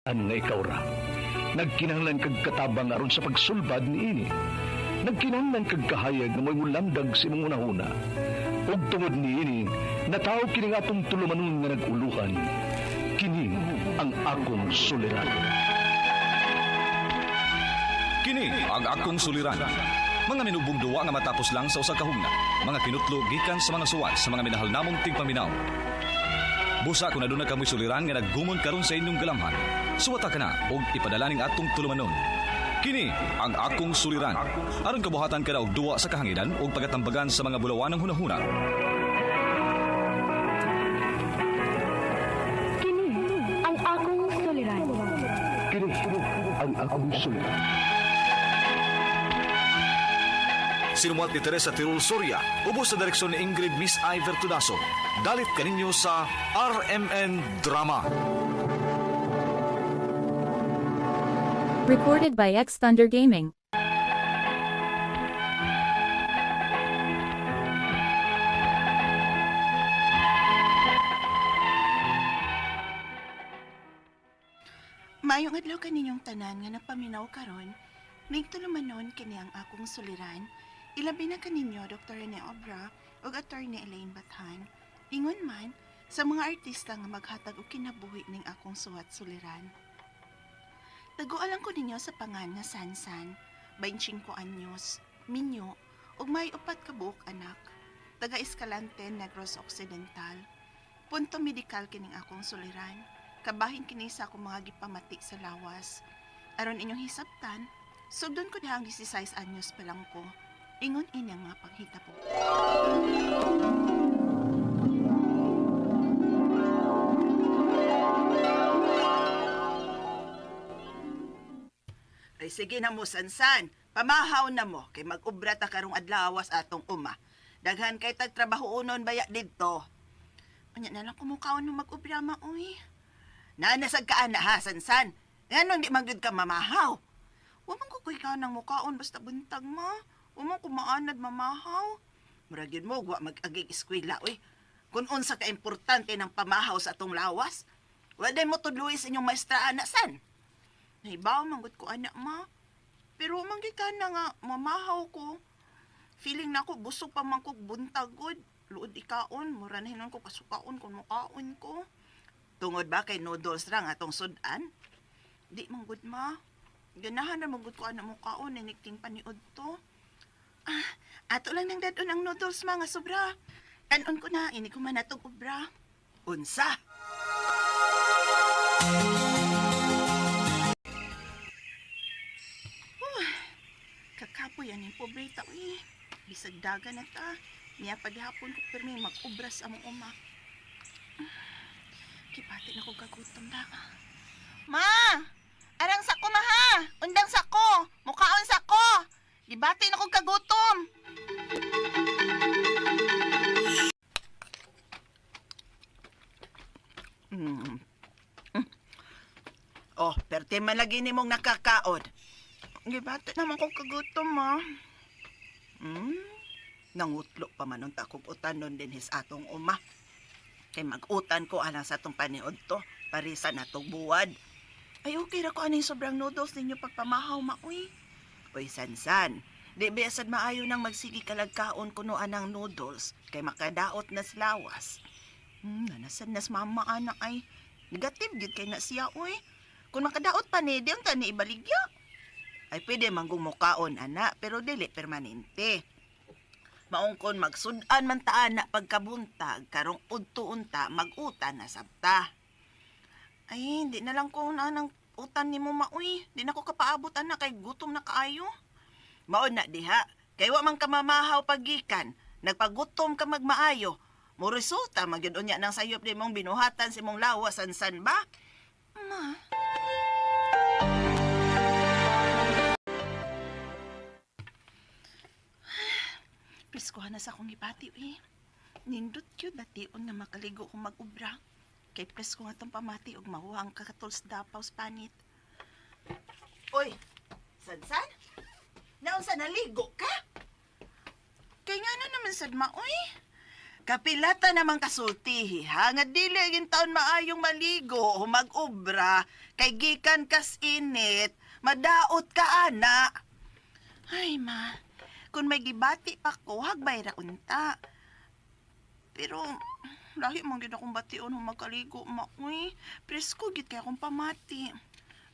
Ano nga ikaw ra? Nagkinahanglan kag katabang aron sa pagsulbad ni ini. Nagkinahanglan kag kahayag na may mulamdag sa imong unahuna. Ug tungod ni ini, natawag kini nga atong tulumanon nga naguluhan. Kini ang akong suliran. Kini ang akong suliran. Mga minubong duwa nga matapos lang sa usa ka hugna. Mga kinutlo gikan sa mga suwat sa mga minahal namong tigpaminaw. Busa kung aduna kamoy suliran nga naggumon karon sa inyong galamhan. Suwata ka na og ipadala ning atong tulumanon. Kini ang akong suliran. Aron kabuhatan ka na og duwa sa kahanginan og pagatambagan sa mga bulawan ng hunahuna. Kini ang akong suliran. Kini ang akong suliran. Sinumat ni Teresa Tirul Soria, ubos sa direksyon ni Ingrid Miss Iver Tudaso. Dalit kaninyo sa RMN Drama. Recorded by X Thunder Gaming. Mayong adlaw kaninyong tanan nga napaminaw karon, nigtulumanon kini ang akong suliran. Ilabi na kaninyo Dr. Rene Obra ug Attorney Elaine Bathan. Ingon man sa mga artista nga maghatag og kinabuhi ning akong suwat suliran. Tagualang ko ninyo sa pangan nga Sansan, 25 anyos, minyo, ug may 4 ka buok anak. Taga Escalante, Negros Occidental. Punto medikal kining akong suliran. Kabahin kini sa akong mga gipamati sa lawas. Aron inyong hisabtan, sugdon ko dihang 16 anyos pa lang ko. Ingon inyang mga panghitabo. Ay sige na mo, Sansan. Pamahaw na mo kay mag-ubra ta karong adlawas atong uma. Daghan kay tagtrabaho unon baya didto. Anya na lang kumukaon ng mag-ubra maoy. Nanasag ka ana ha, Sansan. Ngano di magyud ka mamahaw? Wa man ko ka nang mukaon basta buntag mo. Wa man ko maanad mamahaw. Murag yun mo wa mag-agig eskwela oy. Kung unsa ka importante ng pamahaw sa atong lawas, wa day mo tudluy sa inyong maestra ana san. Naibaw manggut ko anak ma. Pero manggit ka na nga mamahaw ko. Feeling na ko busog pa man ko buntag gud. Luod ikaon, mura na hinon ko kasukaon kung mukaon ko. Tungod ba kay noodles ra nga atong sudan? Di manggod ma. Ganahan na manggod ko anak mukaon ninikting paniod to. Ato lang nang dadon ang noodles mga sobra. Kanon ko na, ini ko man atong obra. Unsa? Kakapoy yan yung pobreta, uy. Bisag daga na ta. Niya paghapon ko pirmi mag-ubras among uma. Kipati na ko kagutom na. Ma! Arang sako ma ha! Undang sako! Mukaon sako! Gibati na ko kagutom! Oh, perte man lagi ni mong nakakaod. Gibati naman ko kagutom, ma. Nangutlo pa man ang takog utanon din his atong uma. Kay mag-utan ko alang sa atong paniod to, parisa na tong buwad. Ay, okay ra ko aning sobrang noodles ninyo pagpamahaw, maoy. Uy, Sansan, di besad maayo nang magsigi kalagkaon kuno anang noodles, kay makadaot nas lawas. Nanasan nas mama anak ay, negative gid kay na siya, uy. Kung makadaot pa ni, di ang tani ibaligya. Ay, pwede manggong mukaon, anak, pero dili permanente. Maungkon magsudan man ta anak pagkabuntag, karong udto-unta mag-utan na sabta. Ay, hindi na lang ko na ng utan ni mo maoy. Di na ko kapaabot anak kay gutom na kaayo. Maon na diha, kay wa man ka mamahaw pagikan, nagpagutom ka magmaayo. Mo resulta magyud unya nang sayop di mong binuhatan si mong lawas Sansan ba? Ma. Piskuhan na sa akong ipati, eh. Nindot yun, dation nga makaligo kong mag-ubra. Kay presko nga itong pamati og mahuha ang kakatuls dapaw sa panit. Oy, Sansan? Naon sa naligo ka? Kay nga na naman sad ma, oy. Kapilata naman kasulti, ha? Nga dili yung taon maayong maligo o mag-ubra, kay gikan kas init, madaot ka, ana. Ay, ma, kung may gibati pa ko, hagbay ra unta. Pero, lahi mong gid akong bation kung magkaligo, ma. Uy, presko gid kay akong pamati.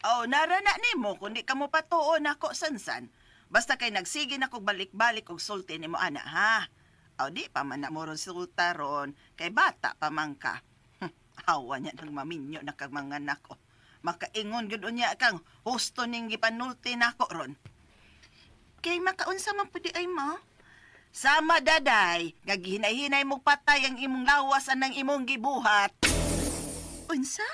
Oh, narana nimo, kundi ka mo patuon ako, sansan. Basta kay nagsige na kog balik-balik og sulti nimo, ana, ha? O di pa man na mo ron sulta ron, kay bata pa man ka. Hawa niya ng maminyo na kag mga nako. Makaingon gud unya kang husto ning gipanulti nako ron. Kay makaunsa man pudi ay ma? Sama daday, nga gihinay-hinay mo patay ang imong lawas anang imong gibuhat. Unsa?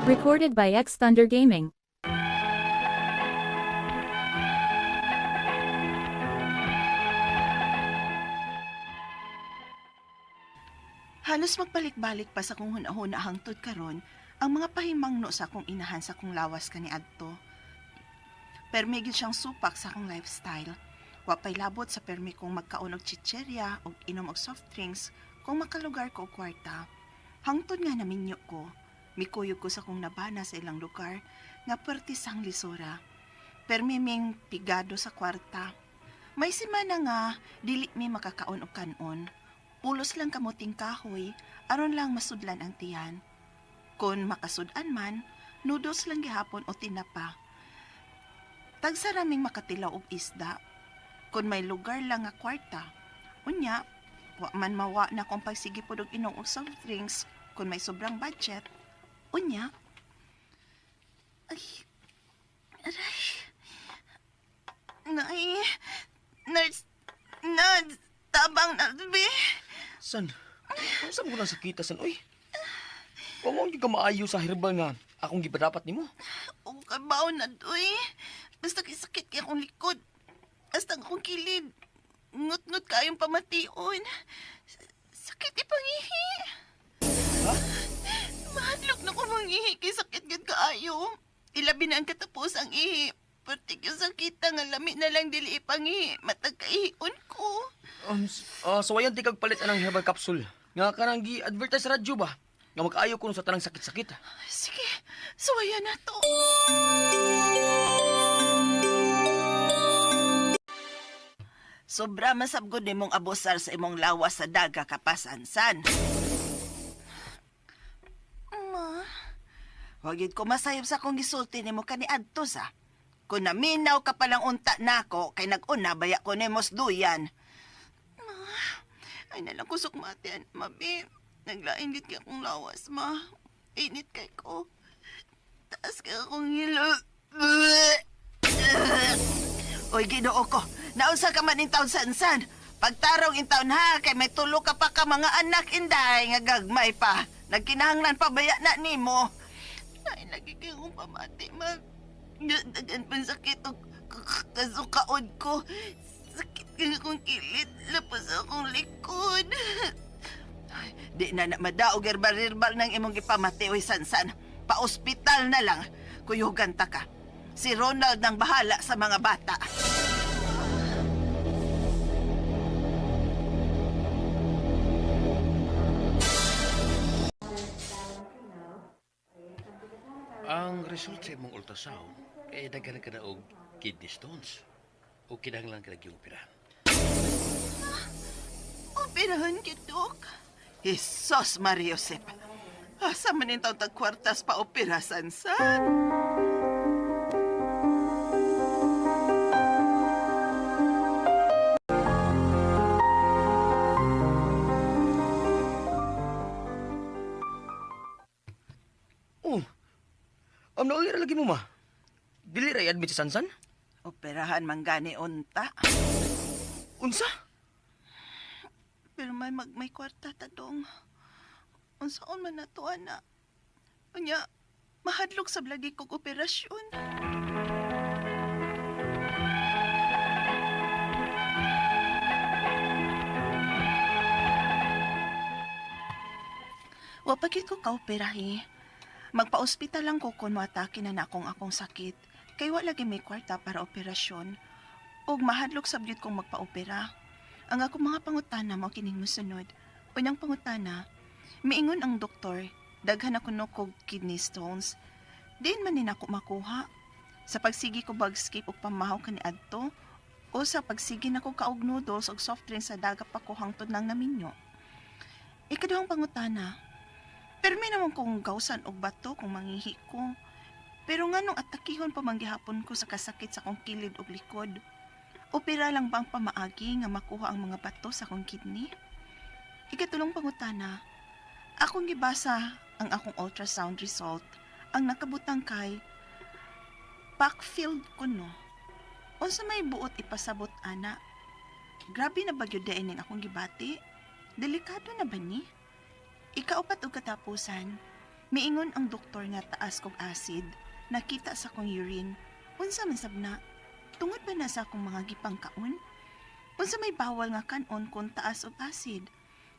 Recorded by X Thunder Gaming. Halos magbalik-balik pa sa kong hunahuna hangtod karon ang mga pahimangno sa akong inahan sa kong lawas kani adto. Permigid siyang supak sa akong lifestyle. Wa pay labot sa permi kong magkaon og chicherya og inom og soft drinks kung makalugar ko og kwarta. Hangtod nga naminyo ko, mikuyog ko sa kong nabana sa ilang lugar nga pertis ang lisura. Permiming pigado sa kwarta. May simana nga dili mi makakaon og kanon. Pulos lang kamuting kahoy, aron lang masudlan ang tiyan. Kung makasudan man, noodles lang gihapon o tinapa. Tagsaraming makatilaw og isda. Kung may lugar lang nga kwarta, unya, wa man mawa na kung pagsigipod og inom og soft drinks kung may sobrang budget. Unya, ay, aray, nurse, tabang na, be. San? Saan mo lang sakita, san? Uy! Huwag ka maayo sa herbal nga akong gipadapat nimo. O kabaw na, doy. Basta kay sakit kay akong likod. Basta akong kilid. Ngut-ngut kayong pamation. Sakit ipangihi. Ha? Mahadlok na ko mangihi kay sakit gud kaayo. Ilabi na ang katapos ang ihi. Pertik yung sakita nga lami na lang dili ipangihi. Matag kaihion ko. So ayan di kag palit anang herbal capsule. Nga kanang gi-advertise sa radyo ba? Nga mag-ayo ko sa tanang sakit-sakit. Sige, suwaya na to. Sobra masabgod nimong abusar sa imong lawas sa daga kapasansan. Ma, wagid ko masayop sa kong gisulti nimo kaniadto sa. Kung naminaw ka palang unta nako kay nag-una baya ko nimos duyan. Ma, ay nalang kusok matian, mabi. Naglain dit kay akong lawas, ma. Init kay ko. Taas kay akong hilo. Oy, Ginoo ko. Naunsa ka man in taon sansan. Pagtarong in taon ha, kay may tulo ka pa ka mga anak inday nga gagmay pa. Nagkinahanglan pa baya na nimo. Ay, lagi kay akong pamati, ma. Dagan pang sakit o kasukaod ko. Sakit kang akong kilid. Lapos akong likod. Ay, di na madaog herbal-herbal ng imong gipamati, oy sansan. Pa-ospital na lang. Kuyugan ta ka. Si Ronald nang bahala sa mga bata. Ang result sa imong ultrasound ay daghan ka na og kidney stones o kinahanglan ka na gioperahan. Operahan ka, Dok? Jesus Maria Josep. Asa man yung taong tagkwartas pa operasan, san? Oh, naulira lagi mo, ma. Dili ray admit sa sansan? Operahan man gani unta. Unsa? Pero may kwarta ta, Dong. Unsaon man na to, ana. Unya, mahadlok sa blagi kong operasyon. Wapagit ko ka-operahe. Magpa-ospital lang ko kung matake na akong sakit. Kay wala lagi may kwarta para operasyon. ug mahadlok sabyot kong magpa-opera. Ang ako mga pangutana mo kining mosunod. Unang pangutana, miingon ang doktor, daghan ako no kog kidney stones. Diin man din ako makuha. Sa pagsigi ko bag-skip og pamahaw kani adto, o sa pagsigi na ko kaog noodles og soft drink sa daga pa ko hangtod nang naminyo. Ikaduhang pangutana, permi naman kong gawsan og bato kung mangihi ko. Pero nganong atakihon pa manggihapon ko sa kasakit sa kong kilid ug likod? Opera lang ba ang pamaagi nga makuha ang mga bato sa akong kidney? Ikatulong pangutana, akong gibasa ang akong ultrasound result. Ang nakabutang kay backfield ko no. Unsa may buot ipasabot ana? Grabe na bagyo dain ning akong gibati. Delikado na ba ni? Ikaupat og katapusan, miingon ang doktor nga taas kog acid, nakita sa akong urine. Unsa man sabna? Tungod ba na sa akong mga gipangkaon? Unsa may bawal nga kanon kung taas og acid?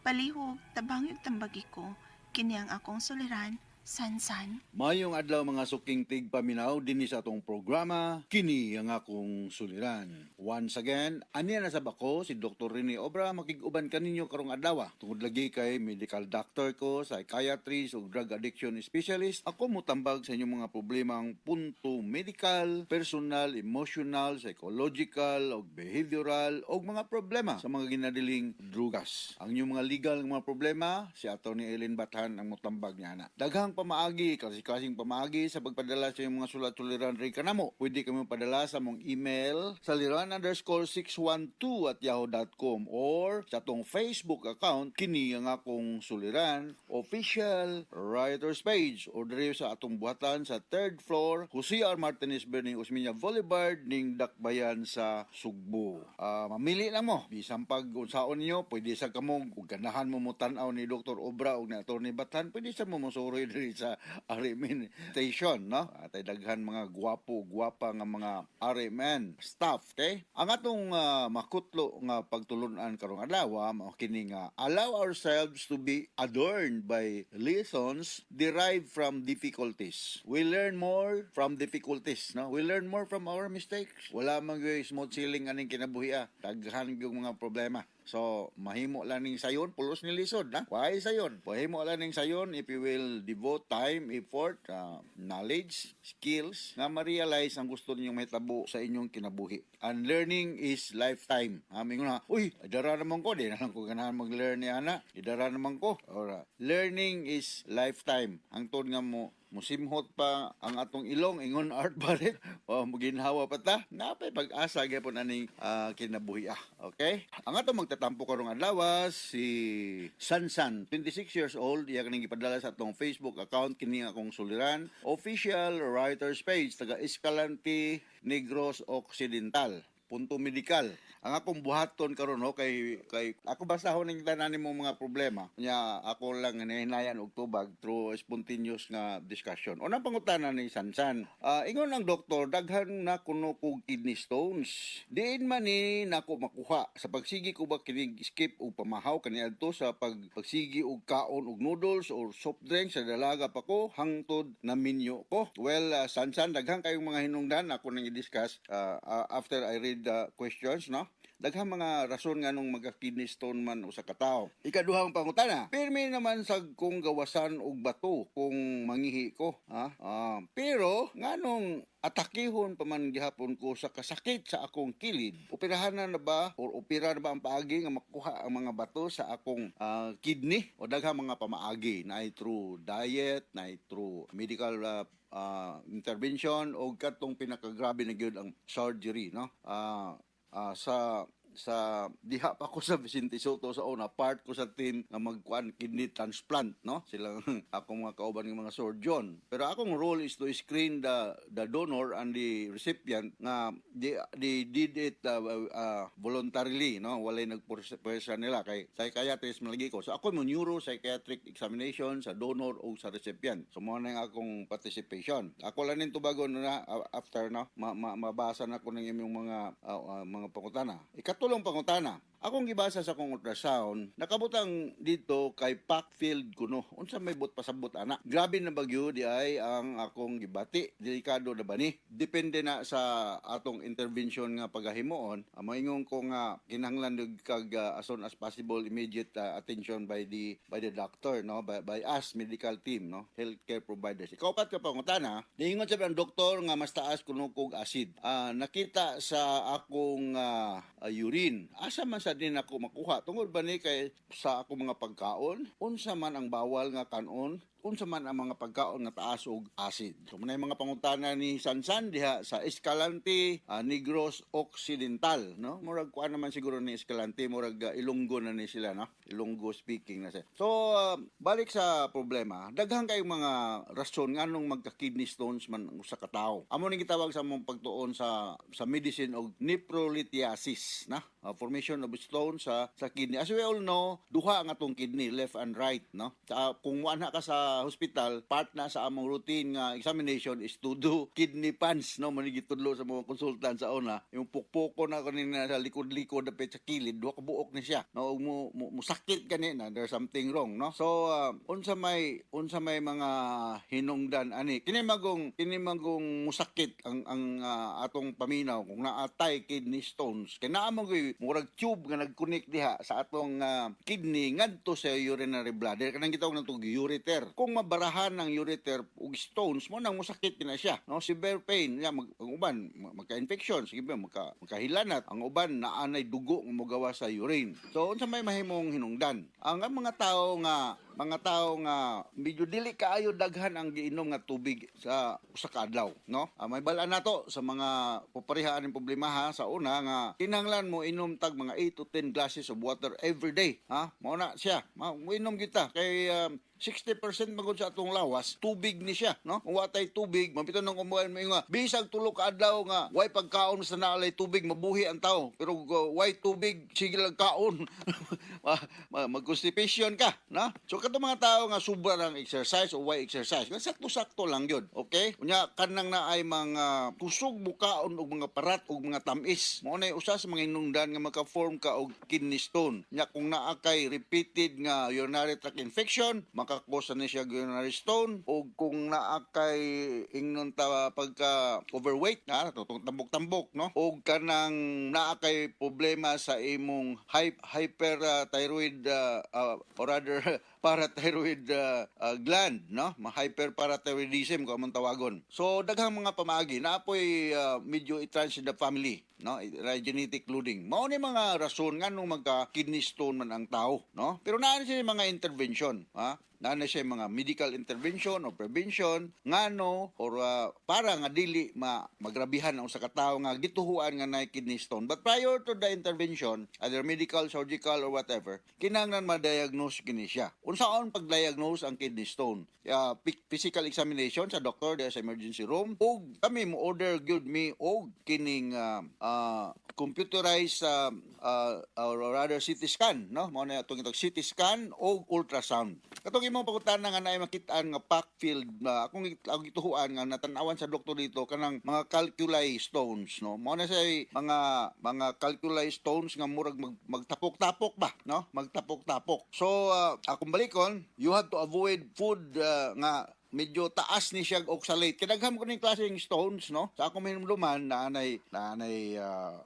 Palihog, tabang yung tambagi ko, kini ang akong suliran, Sansan. Mayong adlaw mga suking tigpaminaw dinhi sa atong programa kini ang akong suliran. Once again, aniya na sab ako si Dr. Rene Obra makig-uban kaninyo karong adlaw. Tungod lagi kay medical doctor ko, psychiatrist ug drug addiction specialist, ako motambag sa inyong mga problemang punto medical, personal, emotional, psychological ug behavioral ug mga problema sa mga ginadiling drugas. Ang inyong mga legal nga mga problema, si Atty. Ellen Bathan ang motambag niya na. Daghang pamaagi, kasing pamaagi sa pagpadala sa iyong mga sulat-suliran rin kanamo. Pwede kami padala sa mong email sa liran_612@yahoo.com or sa atong Facebook account kini ang akong suliran official writers page or dire sa atong buhatan sa 3rd floor Jose R. Martinez Berning Osmeña Boulevard ning Dakbayan sa Sugbo. Mamili lang mo bisan pag unsaon niyo pwede sa kamong ug ganahan mo tan-aw ni Dr. Obra ug ni Atty. Bathan pwede sa mo mosuroy diri sa RMN station, no? Atay daghan mga gwapa nga mga RMN staff, okay? Ang atong makutlo nga pagtulunan karong adlaw mao kini nga allow ourselves to be adorned by lessons derived from difficulties. We learn more from difficulties, no? We learn more from our mistakes. Wala man gyud smooth sailing aning kinabuhi. Daghan gyud mga problema. So, mahimo lang ning sayon, pulos ni lisod, na? Why sayon? Mahimo lang ning sayon if you will devote time, effort, knowledge, skills, nga ma-realize ang gusto ninyong mahitabo sa inyong kinabuhi. And learning is lifetime. Amin ko na, uy, idara naman ko, di na lang ko ganahan mag-learn ni Ana. Idara naman ko. Or, learning is lifetime. Ang tod nga mo, musimhot pa ang atong ilong ingon art bare o maginhawa pa ta napay pag-asa gyapon aning kinabuhi okay ang atong magtatampo karong adlaw si Sansan 26 years old iya kaning gipadala sa atong Facebook account kini akong suliran official writers page taga Escalante Negros Occidental punto medikal. Ang akong buhaton karon kay ako basahon ning tanan nimo mga problema. Nya ako lang hinahinayan og tubag through spontaneous nga discussion. Unang pangutana ni Sansan. Ingon ang doktor daghan na kuno kog kidney stones. Diin man ni nako makuha sa pagsigi ko ba kinig skip og pamahaw kaniadto sa pagsigi og kaon og noodles or soft drink sa dalaga pa ko hangtod na minyo ko. Well, Sansan daghan kayong mga hinungdan ako nang i-discuss after I read the questions, no? Daghang mga rason nga nung magka-kidney stone man usa ka tawo. Ikaduhang pangutana, pirmi naman sa kung gawasan og bato kung mangihi ko, ha? Pero nganong atakihon pa man gihapon ko sa kasakit sa akong kilid. Operahan na ba or opera na ba ang paagi nga makuha ang mga bato sa akong kidney o daghang mga pamaagi na through diet, na through medical intervention o katong pinakagrabe na gyud ang surgery, no? Sa diha pa ko sa Vicente Soto sa una part ko sa team nga magkuan kidney transplant, no? Silang akong mga kauban ng mga surgeon. Pero akong role is to screen the donor and the recipient nga they did it voluntarily, no? Walay nagpursa nila kay psychiatrist malagi ko. So ako mo neuropsychiatric examination sa donor o sa recipient. So mo na akong participation. Ako lang nin tubago na after, no? Mabasa na ko ng imong mga pangutana. Ikatulong pangutana, akong gibasa sa akong ultrasound, nakabutang dito kay Packfield kuno. Unsa may but pasabot ana. Grabe na bagyo di ay ang akong gibati. Delikado na ba ni? Depende na sa atong intervention nga pagahimuon. Moingon ko nga kinahanglan kag as soon as possible immediate attention by the doctor, no, by us medical team, no, healthcare providers. Ikaw pat ka pangutana, niingon sa ang doktor nga mas taas kuno kog acid. Nakita sa akong urine. Asa man sa din ako makuha tungod ba ni kay sa akong mga pagkaon, unsa man ang bawal nga kanon, unsa man ang mga pagkaon nga taas og acid. So manay mga pangutana ni Sansan diha sa Escalante Negros Occidental, no? Murag kuan naman siguro ni Escalante, murag Ilonggo na ni sila, no? Ilonggo speaking na siya. So balik sa problema, daghang kay mga rason nganong magka-kidney stones man ang usa ka tawo. Amo ning gitawag sa among pagtuon sa medicine og nephrolithiasis, na? Formation of stone sa kidney. As we all know, duha ang atong kidney, left and right, no? Kung wala ka sa hospital, part na sa among routine nga examination is to do kidney punch, no? Manigitudlo sa mga consultant sa una, yung pukpoko na kanina sa likod-likod dapat sa kilid, duha ka buok ni siya, no? Musakit kanina, there's something wrong, no? So unsa may mga hinungdan ani kini magong musakit ang atong paminaw kung naatay kidney stones kay naa mo murag tube nga nag-connect diha sa atong kidney ngadto sa urinary bladder kanang gitawag natong ureter. Kung mabarahan ng ureter ug stones mo nang musakit na siya, no, severe pain ya ang uban magka-infection, sige ba magkahilanat, ang uban naanay dugo nga mogawa sa urine. So unsa may mahimong hinungdan ang mga tao nga medyo dili kaayo daghan ang giinom nga tubig sa usa ka adlaw, no? May balaan nato sa mga poparihaan ng problema ha sa una nga kinahanglan mo inom tag mga 8 to 10 glasses of water every day, ha? Mao na siya. Inom kita kay 60% magod sa atong lawas, tubig ni siya, no? Kung watay tubig, mabiton ng kumuhan mo nga, bisag tulo ka adlaw nga, way pagkaon sa naalay tubig, mabuhi ang tao. Pero way tubig, sige lang kaon. Mag-constipation ka, no? So, kato mga tao nga sobra ng exercise o way exercise, sakto-sakto lang yun, okay? Kunya, kanang na ay mga kusog bukaon o mga parat o mga tamis. Mo na usa sa mga inungdan nga maka-form ka og kidney stone. Nya, kung naa kay repeated nga urinary tract infection, makakosa na siya urinary stone o kung naa kay ingnon ta pagka overweight na tambok-tambok, no, o kanang naa kay problema sa imong hyperthyroid or rather parathyroid gland, no, hyperparathyroidism ko among tawagon. So daghang mga pamaagi na apoy medyo i-trans in the family, no, genetic loading. Mao ni mga rason nganong magka kidney stone man ang tao, no, pero naa siya mga intervention, ha. Na siya mga medical intervention o prevention ngano or para nga dili magrabihan ang usa ka tawo nga gituhuan nga nay kidney stone. But prior to the intervention, either medical, surgical or whatever, kinahanglan ma-diagnose kini siya. Unsaon pag-diagnose ang kidney stone? Physical examination sa doctor sa emergency room o kami mo order gyud mi og kining computerized or rather CT scan, no? Mao na itong CT scan o ultrasound. Katong imong pangutana nga naay makitaan nga Packfield akong gituhuan nga natanawan sa doktor dito kanang mga calculi stones, no? Mao na say mga calculi stones nga murag magtapok-tapok ba, no? Magtapok-tapok. So akong balikon, you have to avoid food nga medyo taas ni siya oxalate. Kinagham ko ng klaseng stones, no? Sa akong minumduman, naanay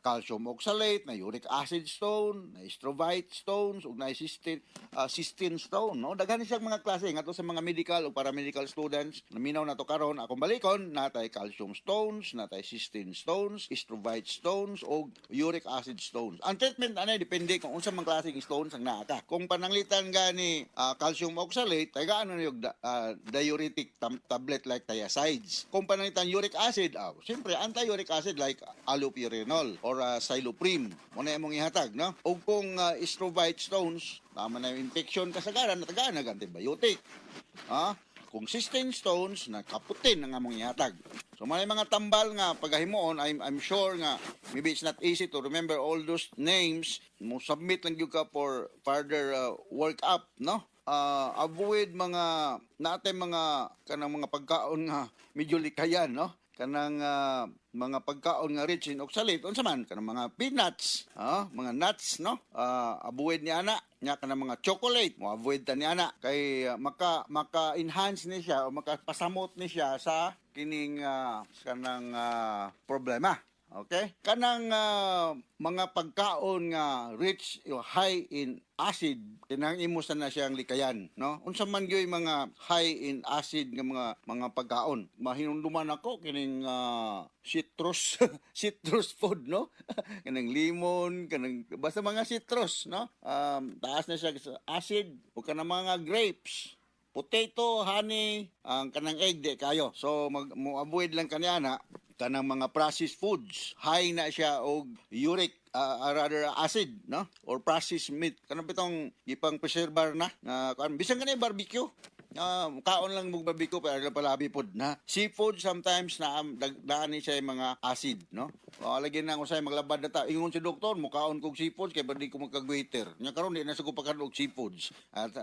calcium oxalate, na uric acid stone, na strovite stones, ug na cystine stone, no? Daghan ni siyang mga klase nga to sa mga medical o paramedical students. Naminaw na to karon akong balikon, natay calcium stones, natay cystine stones, strovite stones, o uric acid stones. Ang treatment anay depende kung unsa man klaseng stones ang naa ka. Kung pananglitan gani calcium oxalate, tagaan na yung diuretic tablet like thiazides. Kung pananglitan uric acid, siyempre anti-uric acid like allopurinol or Xyloprim. Muna yung mong ihatag, no? O kung strovite stones, tama na yung infection kasagaran, natagaan na antibiotic. Kung cystine stones, nakaputin ang among ihatag. So may mga tambal nga pagahimuon, I'm sure nga maybe it's not easy to remember all those names. Mo submit lang gyud ka for further work up, no? Avoid mga natin mga kanang mga pagkaon nga medyo likayan, no? kanang mga pagkaon nga rich in oxalate unsa man kanang mga peanuts, mga nuts no, avoid ni ana nya kanang mga chocolate mo avoid ta ni ana kay maka-enhance ni siya o makapasamot ni siya sa kining kanang problema. Okay? Kanang mga pagkaon nga rich, high in acid, tinang imo na siyang likayan, no? Unsa man gyoy mga high in acid nga mga pagkaon. Mahinumduman ako kining citrus citrus food, no? Kanang limon, kanang basta mga citrus, no? Taas na siya sa acid o kanang mga grapes. Potato, honey, ang kanang egg di kayo. So mo avoid lang kaniana kanang mga processed foods. High na siya og uric rather acid, no? Or processed meat. Kanang bitong gipang preservar na bisan kanay barbecue. Kaon lang mong barbecue pero palabi pod na. Seafood sometimes na daan ni siya yung mga acid, no? Lagi na ako sa maglabad na ta. Ingon si doktor, mukaon kog seafoods kay di ko magka-waiter. Nya karon di na sa ko pagkanog seafoods.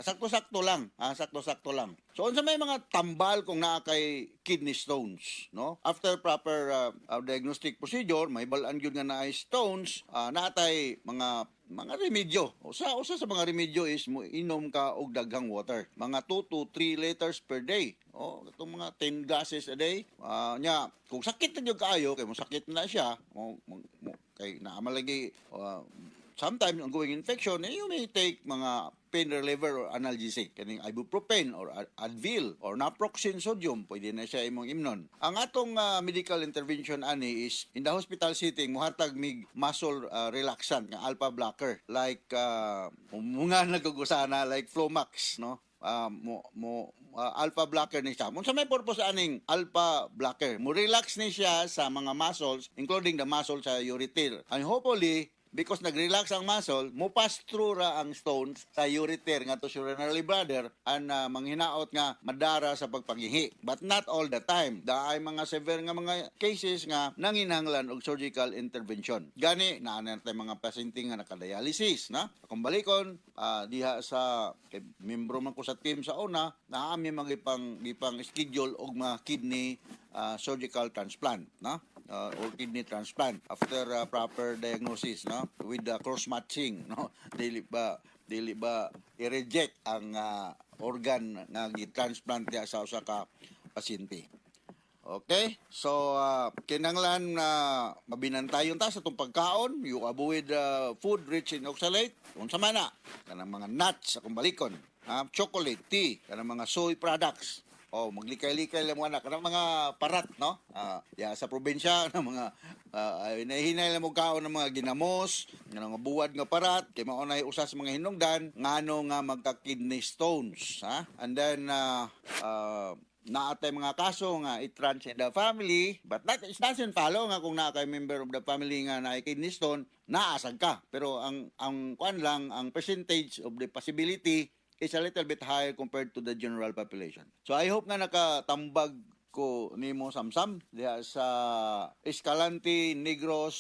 Sakto-sakto lang, sakto-sakto lang. So unsa may mga tambal kung naa kay kidney stones, no? After proper diagnostic procedure, may balaan gyud nga naay stones, natay mga remedyo. Usa sa mga remedyo is mo inom ka og daghang water. Mga 2 to 3 liters per day. Itong mga 10 glasses a day. Nya, kung sakit na yung kaayo, kay mo sakit na siya, kay naamalagi, sometimes ongoing infection, you may take mga pain reliever or analgesic, kaning ibuprofen or Advil or naproxen sodium, pwede na siya imong imnon. Ang atong medical intervention ani is in the hospital setting muhatag mig muscle relaxant nga alpha blocker like mga nagugusana like Flomax, no? Alpha blocker ni siya. Unsa may purpose aning alpha blocker? Mo relax ni siya sa mga muscles including the muscle sa ureter. And hopefully because nag-relax ang muscle, mo pass through ra ang stones sa ureter nga to sa urinary bladder and manghinaot nga madara sa pagpangihi. But not all the time. Daay mga severe nga mga cases nga nanginahanglan og surgical intervention. Gani naa tay mga pasyente nga nakadialysis, na. Kung balikon diha sa membro man ko sa team sa una, naami mga gipang schedule og mga kidney surgical transplant, na. Or kidney transplant after proper diagnosis, no, with the cross matching, no, dili ba i-reject ang organ nga gi-transplant niya sa usa ka pasyente. Okay, so kinanglan na mabinantayon ta sa itong pagkaon. You avoid food rich in oxalate, unsa man na kanang mga nuts akong balikon, chocolate, tea, kanang mga soy products. Maglikay-likay lang mga kanang mga parat, no? Sa probinsya ng mga nahihinay lang mo kaon ng mga ginamos, ng mga buwad nga parat, kay maunay usa sa mga hinungdan ngano nga magka-kidney stones, ha? And then naatay mga kaso nga it runs in the family, but that is doesn't follow nga kung naa kay member of the family nga naay kidney stone, naasag ka. Pero ang kuan lang, ang percentage of the possibility is a little bit higher compared to the general population. So I hope nga nakatambag ko nimo samsam diha sa Escalante Negros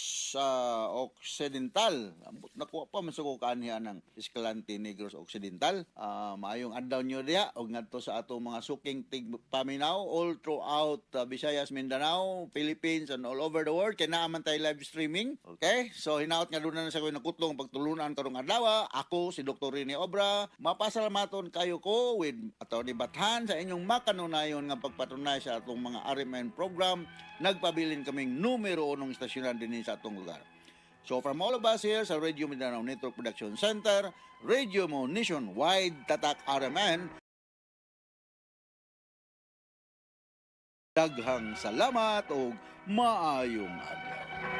Occidental. Nakuha pa man sa ko kanhiya ng Escalante Negros Occidental. Maayong adlaw nyo diha og ngadto sa ato mga suking tigpaminaw all throughout Visayas, Mindanao, Philippines and all over the world. Kay naaman tay live streaming. Okay? So hinaot nga doon na sa ko'y nakutlong pagtulunan karong adlaw. Ako si Dr. Rene Obra. Mapasalamaton kayo ko with Atty. Bathan sa inyong makanunayon nga pagpatunay sa atong mga RMN program. Nagpabilin kaming numero 1 istasyonan din sa atong lugar. So from all of us here sa Radio Mindanao Network Production Center, Radio Mo Nationwide, Tatak RMN, daghang salamat o maayong adlaw.